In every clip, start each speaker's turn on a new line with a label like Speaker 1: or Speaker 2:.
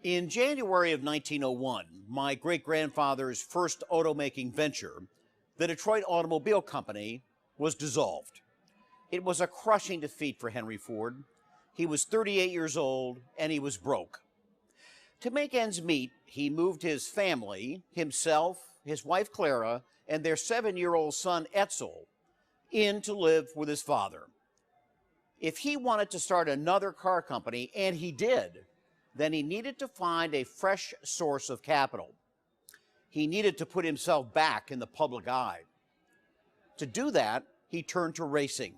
Speaker 1: In January of 1901, my great-grandfather's first automaking venture, the Detroit Automobile Company, was dissolved. It was a crushing defeat for Henry Ford. He was 38 years old, and he was broke. To make ends meet, he moved his family, himself, his wife Clara, and their 7-year-old son Edsel, in to live with his father. If he wanted to start another car company, and he did, then he needed to find a fresh source of capital. He needed to put himself back in the public eye. To do that, he turned to racing.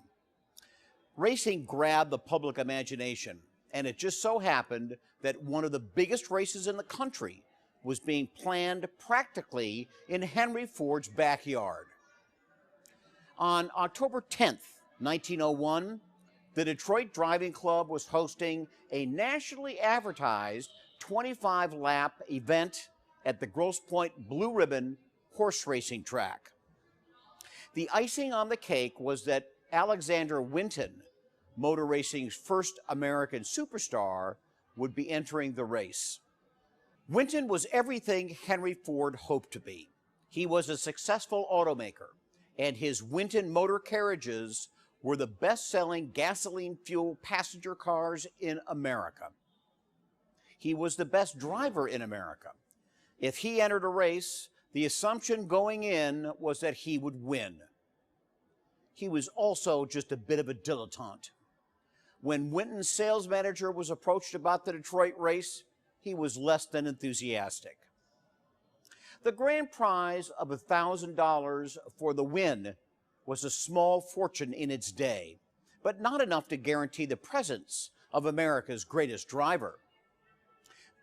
Speaker 1: Racing grabbed the public imagination, and it just so happened that one of the biggest races in the country was being planned practically in Henry Ford's backyard. On October 10th, 1901, the Detroit Driving Club was hosting a nationally advertised 25-lap event at the Grosse Pointe Blue Ribbon horse racing track. The icing on the cake was that Alexander Winton, motor racing's first American superstar, would be entering the race. Winton was everything Henry Ford hoped to be. He was a successful automaker, and his Winton motor carriages were the best-selling gasoline-fueled passenger cars in America. He was the best driver in America. If he entered a race, the assumption going in was that he would win. He was also just a bit of a dilettante. When Winton's sales manager was approached about the Detroit race, he was less than enthusiastic. The grand prize of $1,000 for the win was a small fortune in its day, but not enough to guarantee the presence of America's greatest driver.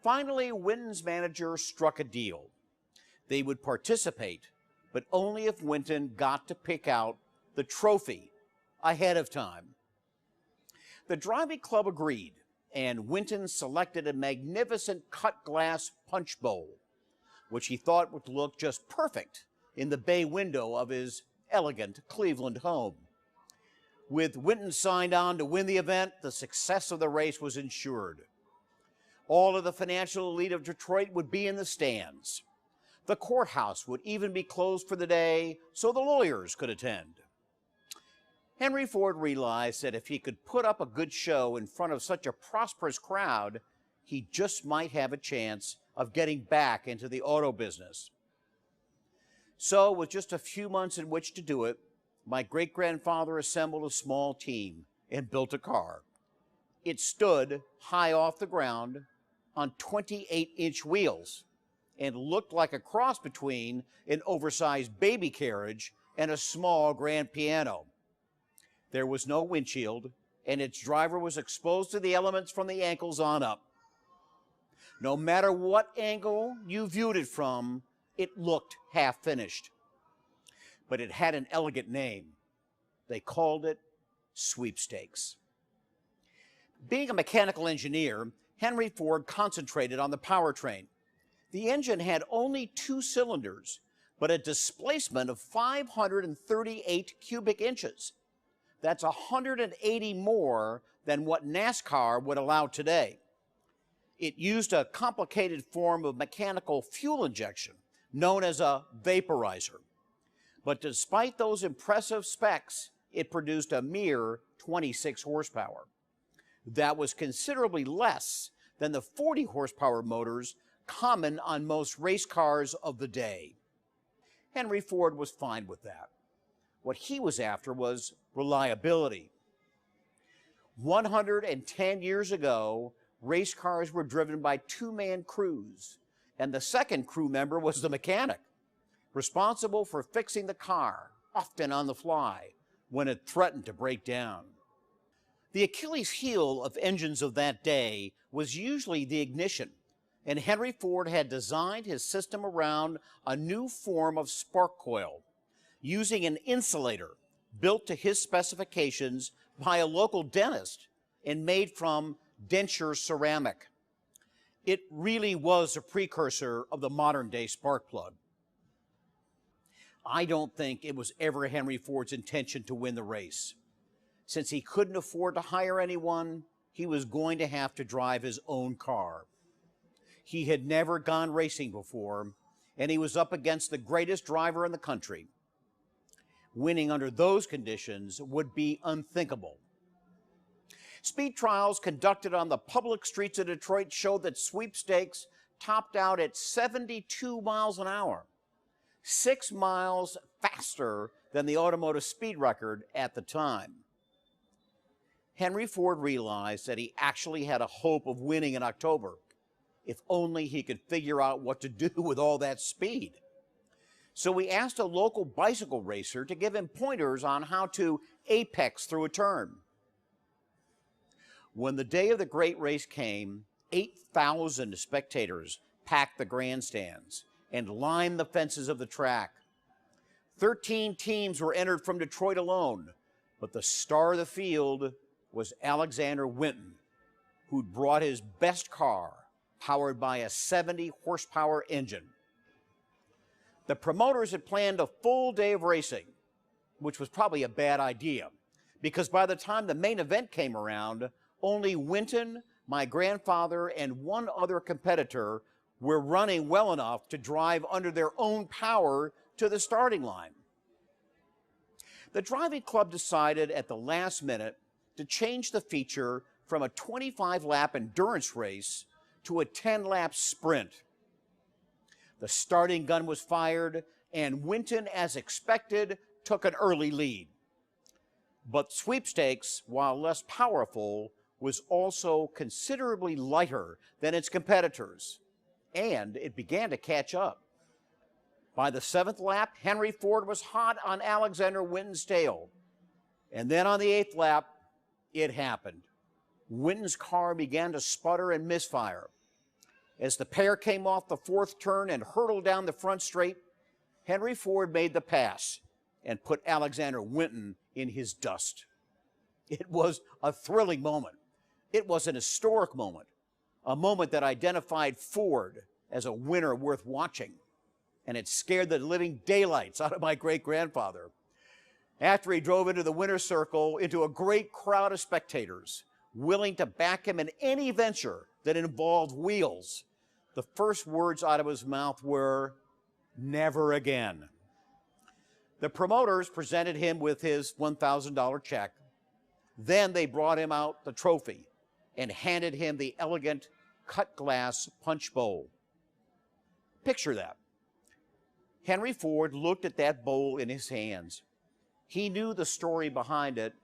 Speaker 1: Finally, Winton's manager struck a deal. They would participate, but only if Winton got to pick out the trophy ahead of time. The driving club agreed, and Winton selected a magnificent cut glass punch bowl, which he thought would look just perfect in the bay window of his elegant Cleveland home. With Winton signed on to win the event, the success of the race was ensured. All of the financial elite of Detroit would be in the stands. The courthouse would even be closed for the day so the lawyers could attend. Henry Ford realized that if he could put up a good show in front of such a prosperous crowd, he just might have a chance of getting back into the auto business. So, with just a few months in which to do it, my great-grandfather assembled a small team and built a car. It stood high off the ground on 28-inch wheels and looked like a cross between an oversized baby carriage and a small grand piano. There was no windshield, and its driver was exposed to the elements from the ankles on up. No matter what angle you viewed it from, it looked half-finished. But it had an elegant name. They called it Sweepstakes. Being a mechanical engineer, Henry Ford concentrated on the powertrain. The engine had only 2 cylinders, but a displacement of 538 cubic inches. That's 180 more than what NASCAR would allow today. It used a complicated form of mechanical fuel injection, known as a vaporizer. But despite those impressive specs, it produced a mere 26 horsepower. That was considerably less than the 40 horsepower motors common on most race cars of the day. Henry Ford was fine with that. What he was after was reliability. 110 years ago, race cars were driven by 2-man crews, and the second crew member was the mechanic, responsible for fixing the car, often on the fly, when it threatened to break down. The Achilles heel of engines of that day was usually the ignition, and Henry Ford had designed his system around a new form of spark coil, using an insulator built to his specifications by a local dentist and made from denture ceramic. It really was a precursor of the modern-day spark plug. I don't think it was ever Henry Ford's intention to win the race. Since he couldn't afford to hire anyone, he was going to have to drive his own car. He had never gone racing before, and he was up against the greatest driver in the country. Winning under those conditions would be unthinkable. Speed trials conducted on the public streets of Detroit showed that Sweepstakes topped out at 72 miles an hour, 6 miles faster than the automotive speed record at the time. Henry Ford realized that he actually had a hope of winning in October, if only he could figure out what to do with all that speed. So he asked a local bicycle racer to give him pointers on how to apex through a turn. When the day of the great race came, 8,000 spectators packed the grandstands and lined the fences of the track. 13 teams were entered from Detroit alone, but the star of the field was Alexander Winton, who'd brought his best car, powered by a 70-horsepower engine. The promoters had planned a full day of racing, which was probably a bad idea, because by the time the main event came around, only Winton, my grandfather, and one other competitor were running well enough to drive under their own power to the starting line. The driving club decided at the last minute to change the feature from a 25-lap endurance race to a 10-lap sprint. The starting gun was fired, and Winton, as expected, took an early lead. But Sweepstakes, while less powerful, was also considerably lighter than its competitors, and it began to catch up. By the 7th lap, Henry Ford was hot on Alexander Winton's tail. And then on the 8th lap, it happened. Winton's car began to sputter and misfire. As the pair came off the 4th turn and hurtled down the front straight, Henry Ford made the pass and put Alexander Winton in his dust. It was a thrilling moment. It was an historic moment, a moment that identified Ford as a winner worth watching, and it scared the living daylights out of my great-grandfather. After he drove into the winner's circle, into a great crowd of spectators, willing to back him in any venture that involved wheels, the first words out of his mouth were, "Never again." The promoters presented him with his $1,000 check. Then they brought him out the trophy and handed him the elegant cut glass punch bowl. Picture that. Henry Ford looked at that bowl in his hands. He knew the story behind it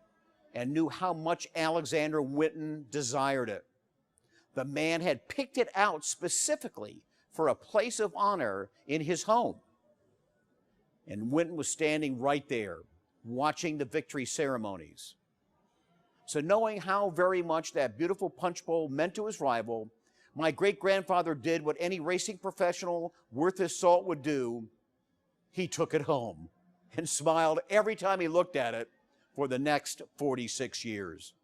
Speaker 1: and knew how much Alexander Winton desired it. The man had picked it out specifically for a place of honor in his home. And Winton was standing right there, watching the victory ceremonies. So knowing how very much that beautiful punch bowl meant to his rival, my great-grandfather did what any racing professional worth his salt would do. He took it home and smiled every time he looked at it for the next 46 years.